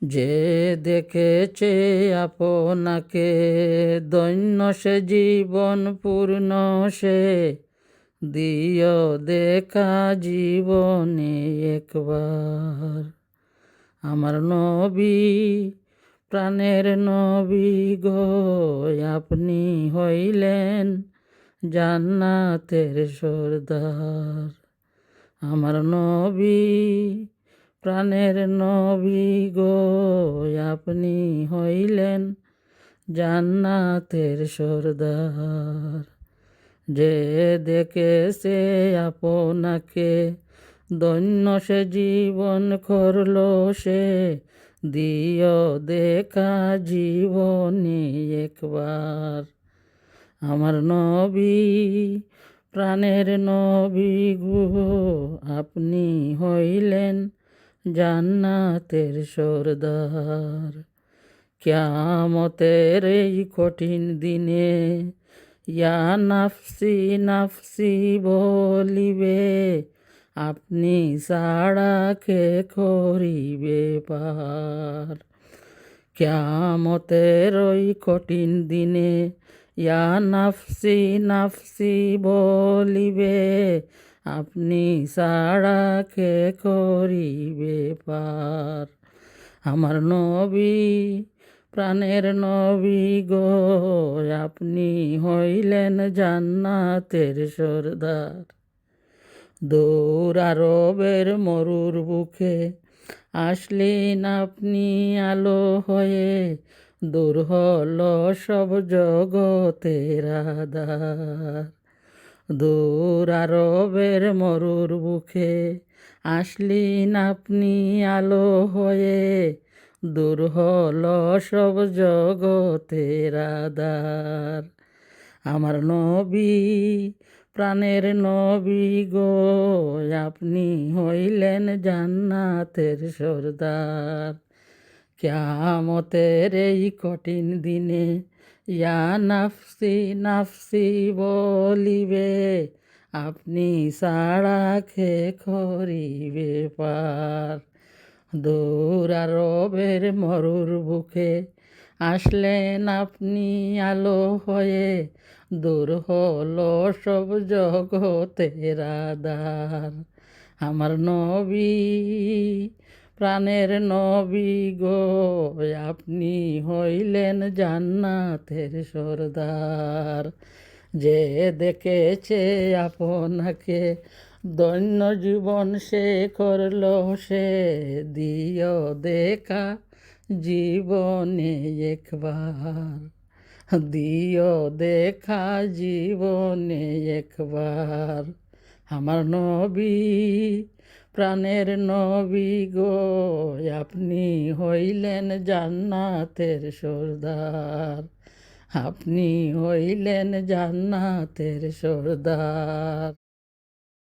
যে দেখেছে আপনাকে দৈন্য সে জীবন পূর্ণ সে দিও দেখা জীবনে একবার। আমার নবী প্রাণের নবী গো, আপনি হইলেন জান্নাতের সর্দার। আমার নবী প্রাণের নবী গো, আপনি হইলেন জান্নাতের সর্দার। যে দেখেছে আপনাকে ধন্য সে জীবন করল সে দিও দেখা জীবনে একবার। আমার নবী প্রাণের নবী গো, আপনি হইলেন জান্নাতের সর্দার। কিয়ামতের এই কঠিন দিনে ইয়া নাফসি নাফসি বলিবে, আপনি ছাড়া কে করিবে পার। কিয়ামতের ওই কঠিন দিনে ইয়া নাফসি নাফসি বলিবে, আপনি ছাড়া কে করিবে পার। আমার নবী প্রাণের নবী গো, আপনি হইলেন জান্নাতের সর্দার। দূর আরবের মরুর বুকে আসলেন আপনি আলো হয়ে, দূর হল সব জগতের আধার। দূর আরবের মরুর বুকে আসলেন আপনি আলো হয়ে, দূর হল সব জগতের আধার। আমার নবী প্রাণের নবী গো, আপনি হইলেন জান্নাতের সর্দার। কিয়ামতের এই কঠিন দিনে ইয়া নাফসি নাফসি বলিবে, আপনি ছাড়া কে করিবে পার। দূর আরবের মরুর বুকে আসলেন আপনি আলো হয়ে, দূর হলো সব জগতের আধার। আমার নবী প্রাণের নবী গো, আপনি হইলেন জান্নাতের সর্দার। যে দেখেছে আপনাকে দৈন্য জীবন সে করল সে দিও দেখা জীবনে একবার। দিও দেখা জীবনে একবার। আমার নবী প্রাণের নবী গো, আপনি হইলেন জান্নাতের সর্দার। আপনি হইলেন জান্নাতের সর্দার।